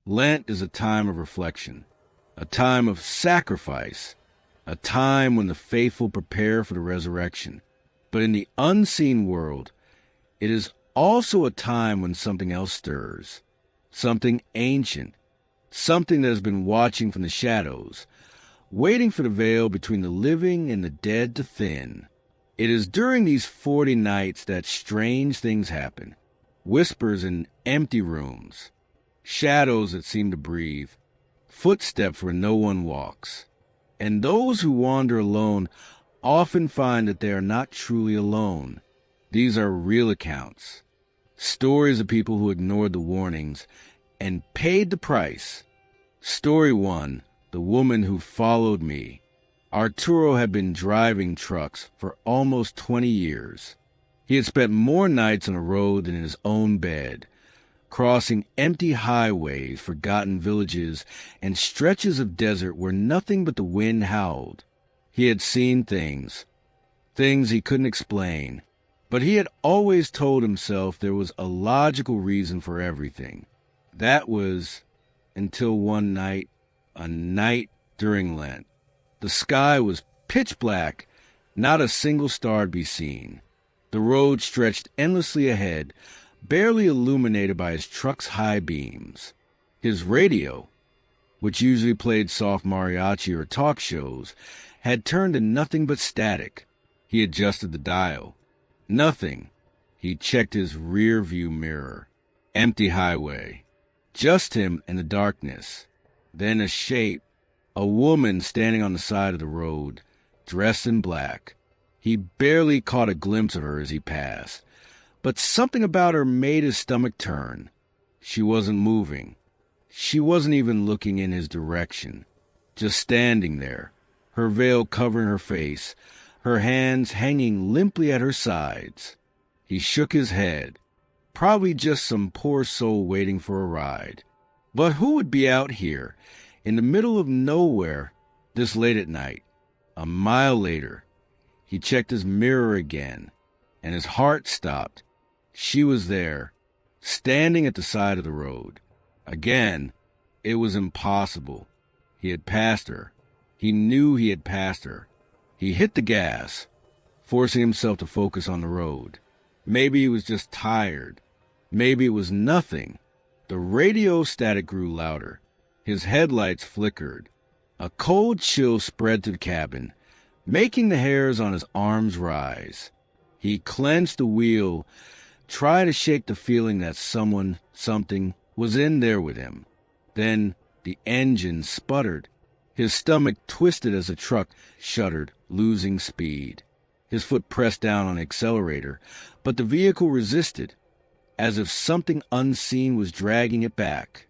Lent is a time of reflection, a time of sacrifice, a time when the faithful prepare for the resurrection. But in the unseen world, it is also a time when something else stirs, something ancient, something that has been watching from the shadows, waiting for the veil between the living and the dead to thin. It is during these 40 nights that strange things happen, whispers in empty rooms, shadows that seem to breathe, footsteps where no one walks. And those who wander alone often find that they are not truly alone. These are real accounts, stories of people who ignored the warnings and paid the price. Story 1, the woman who followed me. Arturo had been driving trucks for almost 20 years. He had spent more nights on the road than in his own bed, crossing empty highways, forgotten villages, and stretches of desert where nothing but the wind howled. He had seen things he couldn't explain, but he had always told himself there was a logical reason for everything. That was until one night, a night during Lent. The sky was pitch black, not a single star to be seen. The road stretched endlessly ahead, barely illuminated by his truck's high beams. His radio, which usually played soft mariachi or talk shows, had turned to nothing but static. He adjusted the dial. Nothing. He checked his rear view mirror. Empty highway. Just him and the darkness. Then a shape, a woman standing on the side of the road, dressed in black. He barely caught a glimpse of her as he passed, but something about her made his stomach turn. She wasn't moving. She wasn't even looking in his direction, just standing there, her veil covering her face, her hands hanging limply at her sides. He shook his head, probably just some poor soul waiting for a ride. But who would be out here, in the middle of nowhere, this late at night? A mile later, he checked his mirror again, and his heart stopped. She was there, standing at the side of the road. Again, it was impossible. He had passed her. He knew he had passed her. He hit the gas, forcing himself to focus on the road. Maybe he was just tired. Maybe it was nothing. The radio static grew louder. His headlights flickered. A cold chill spread through the cabin, making the hairs on his arms rise. He clenched the wheel, tried to shake the feeling that something was in there with him. Then the engine sputtered. His stomach twisted as the truck shuddered, losing speed. His foot pressed down on the accelerator, but the vehicle resisted, as if something unseen was dragging it back.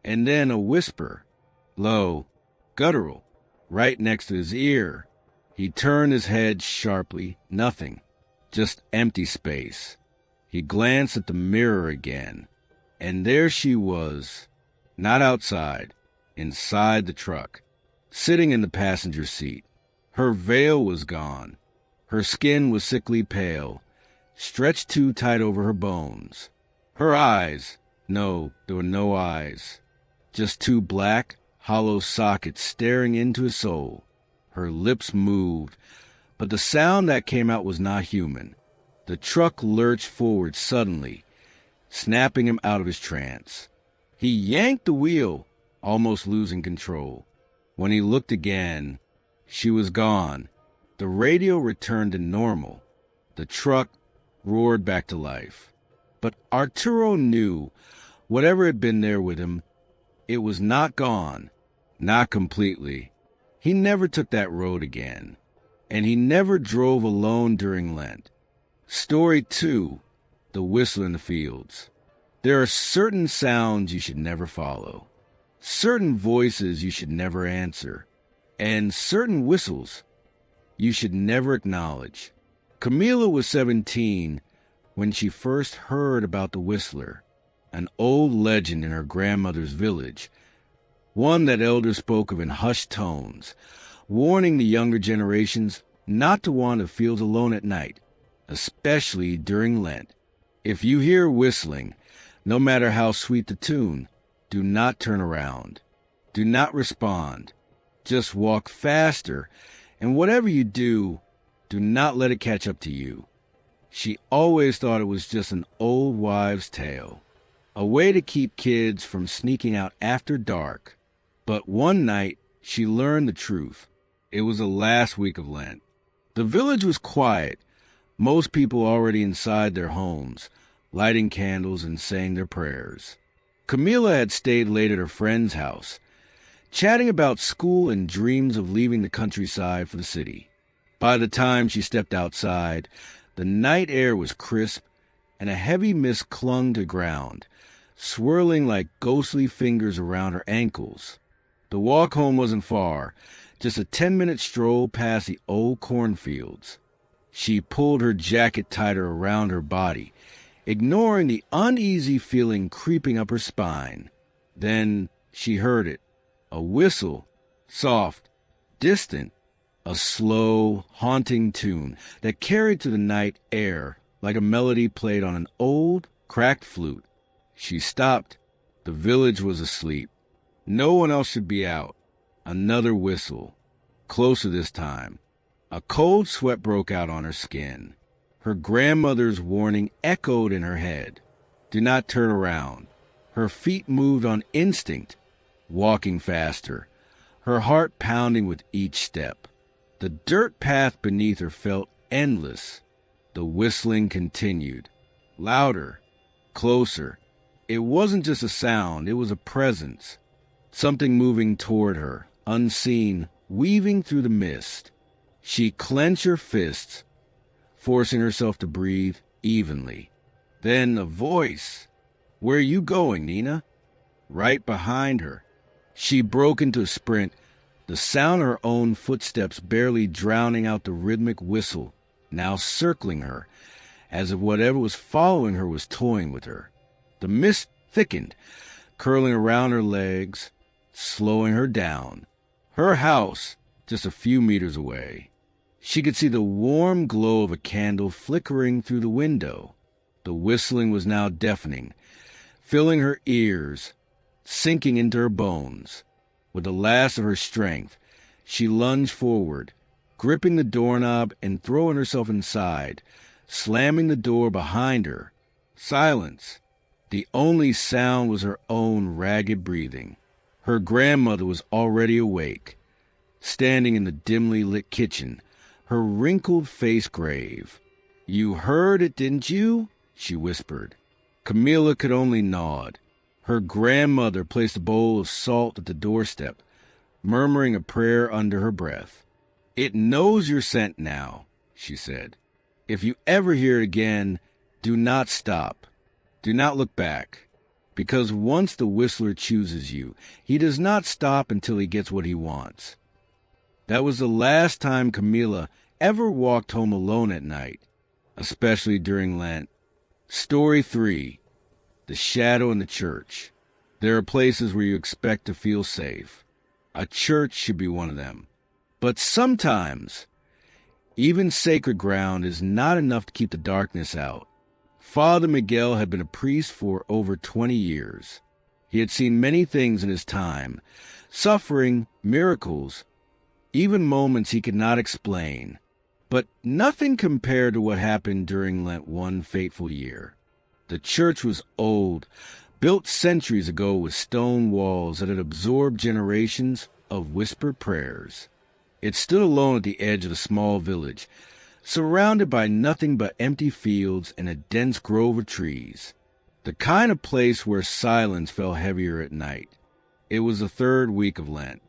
And then a whisper, low, guttural, right next to his ear. He turned his head sharply. Nothing, just empty space. He glanced at the mirror again, and there she was, not outside, inside the truck, sitting in the passenger seat. Her veil was gone. Her skin was sickly pale, stretched too tight over her bones. Her eyes, no, there were no eyes, just two black, hollow sockets staring into his soul. Her lips moved, but the sound that came out was not human. The truck lurched forward suddenly, snapping him out of his trance. He yanked the wheel, almost losing control. When he looked again, she was gone. The radio returned to normal. The truck roared back to life. But Arturo knew, whatever had been there with him, it was not gone, not completely. He never took that road again, and he never drove alone during Lent. Story 2, the whistle in the fields. There are certain sounds you should never follow, certain voices you should never answer, and certain whistles you should never acknowledge. Camila was 17 when she first heard about the whistler, an old legend in her grandmother's village, one that elders spoke of in hushed tones, warning the younger generations not to wander fields alone at night, especially during Lent. If you hear whistling, no matter how sweet the tune, Do not turn around. Do not respond. Just walk faster, and whatever you do, do not let it catch up to you. She always thought it was just an old wives' tale, a way to keep kids from sneaking out after dark. But one night, she learned the truth. It was the last week of Lent. The village was quiet, most people already inside their homes, lighting candles and saying their prayers. Camilla had stayed late at her friend's house, chatting about school and dreams of leaving the countryside for the city. By the time she stepped outside, the night air was crisp, and a heavy mist clung to the ground, swirling like ghostly fingers around her ankles. The walk home wasn't far, just a 10-minute stroll past the old cornfields. She pulled her jacket tighter around her body, ignoring the uneasy feeling creeping up her spine. Then she heard it. A whistle, soft, distant, a slow, haunting tune that carried through the night air like a melody played on an old, cracked flute. She stopped. The village was asleep. No one else should be out. Another whistle. Closer this time. A cold sweat broke out on her skin. Her grandmother's warning echoed in her head. Do not turn around. Her feet moved on instinct, walking faster, her heart pounding with each step. The dirt path beneath her felt endless. The whistling continued. Louder, closer. It wasn't just a sound, it was a presence. Something moving toward her, unseen, weaving through the mist. She clenched her fists, forcing herself to breathe evenly. Then a voice. Where are you going, Nina? Right behind her. She broke into a sprint, the sound of her own footsteps barely drowning out the rhythmic whistle, now circling her, as if whatever was following her was toying with her. The mist thickened, curling around her legs, slowing her down. Her house, just a few meters away. She could see the warm glow of a candle flickering through the window. The whistling was now deafening, filling her ears, sinking into her bones. With the last of her strength, she lunged forward, gripping the doorknob and throwing herself inside, slamming the door behind her. Silence. The only sound was her own ragged breathing. Her grandmother was already awake, standing in the dimly lit kitchen, her wrinkled face grave. You heard it, didn't you? She whispered. Camilla could only nod. Her grandmother placed a bowl of salt at the doorstep, murmuring a prayer under her breath. It knows your scent now, she said. If you ever hear it again, do not stop. Do not look back. Because once the whistler chooses you, he does not stop until he gets what he wants. That was the last time Camilla ever walked home alone at night, especially during Lent. Story 3. The Shadow in the Church. There are places where you expect to feel safe. A church should be one of them. But sometimes, even sacred ground is not enough to keep the darkness out. Father Miguel had been a priest for over 20 years. He had seen many things in his time, suffering, miracles, even moments he could not explain. But nothing compared to what happened during Lent one fateful year. The church was old, built centuries ago with stone walls that had absorbed generations of whispered prayers. It stood alone at the edge of a small village, surrounded by nothing but empty fields and a dense grove of trees. The kind of place where silence fell heavier at night. It was the third week of Lent.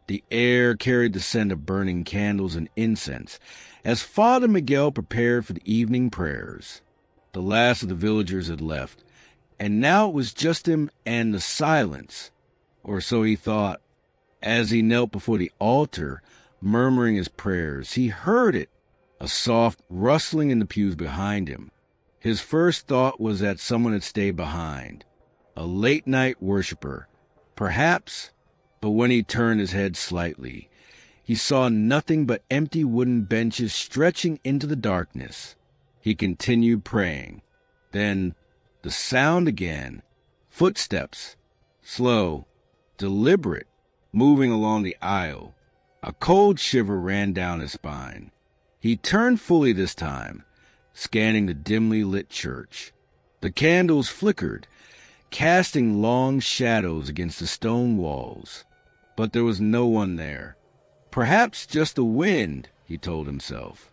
The air carried the scent of burning candles and incense as Father Miguel prepared for the evening prayers. The last of the villagers had left, and now it was just him and the silence, or so he thought. As he knelt before the altar, murmuring his prayers, he heard it, a soft rustling in the pews behind him. His first thought was that someone had stayed behind, a late-night worshiper, perhaps, but when he turned his head slightly, he saw nothing but empty wooden benches stretching into the darkness. He continued praying. Then the sound again, footsteps, slow, deliberate, moving along the aisle. A cold shiver ran down his spine. He turned fully this time, scanning the dimly lit church. The candles flickered, casting long shadows against the stone walls. But there was no one there. Perhaps just the wind, he told himself.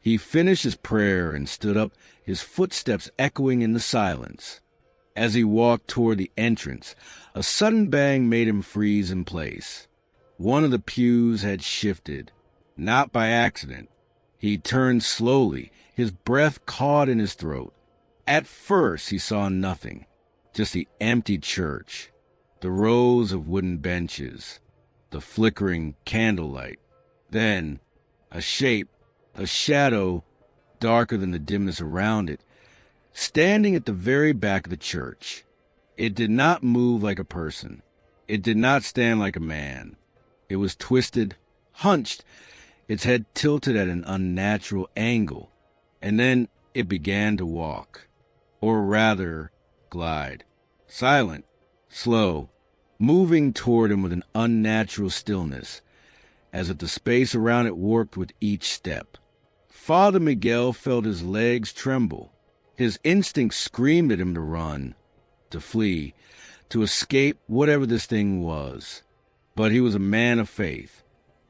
He finished his prayer and stood up, his footsteps echoing in the silence. As he walked toward the entrance, a sudden bang made him freeze in place. One of the pews had shifted, not by accident. He turned slowly, his breath caught in his throat. At first he saw nothing, just the empty church, the rows of wooden benches, the flickering candlelight. Then, a shape, a shadow, darker than the dimness around it, standing at the very back of the church. It did not move like a person. It did not stand like a man. It was twisted, hunched, its head tilted at an unnatural angle, and then it began to walk, or rather, glide, silent, slow, moving toward him with an unnatural stillness, as if the space around it warped with each step. Father Miguel felt his legs tremble. His instinct screamed at him to run, to flee, to escape whatever this thing was. But he was a man of faith.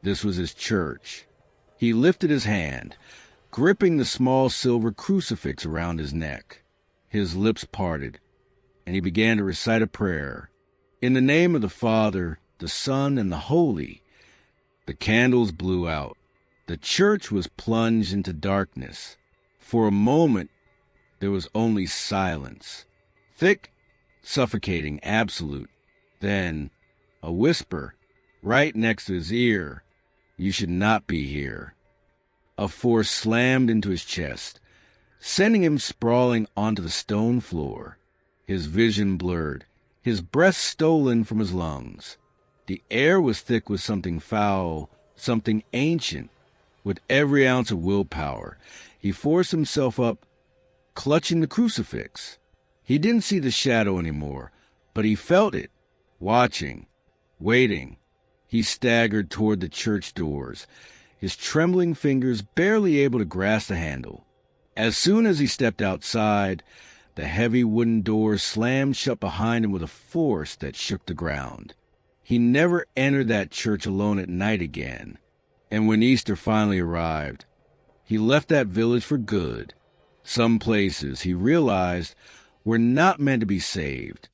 This was his church. He lifted his hand, gripping the small silver crucifix around his neck. His lips parted, and he began to recite a prayer. In the name of the Father, the Son, and the Holy. The candles blew out. The church was plunged into darkness. For a moment, there was only silence. Thick, suffocating, absolute. Then, a whisper, right next to his ear. You should not be here. A force slammed into his chest, sending him sprawling onto the stone floor. His vision blurred, his breath stolen from his lungs. The air was thick with something foul, something ancient. With every ounce of willpower, he forced himself up, clutching the crucifix. He didn't see the shadow anymore, but he felt it, watching, waiting. He staggered toward the church doors, his trembling fingers barely able to grasp the handle. As soon as he stepped outside, the heavy wooden doors slammed shut behind him with a force that shook the ground. He never entered that church alone at night again. And when Easter finally arrived, he left that village for good. Some places, he realized, were not meant to be saved.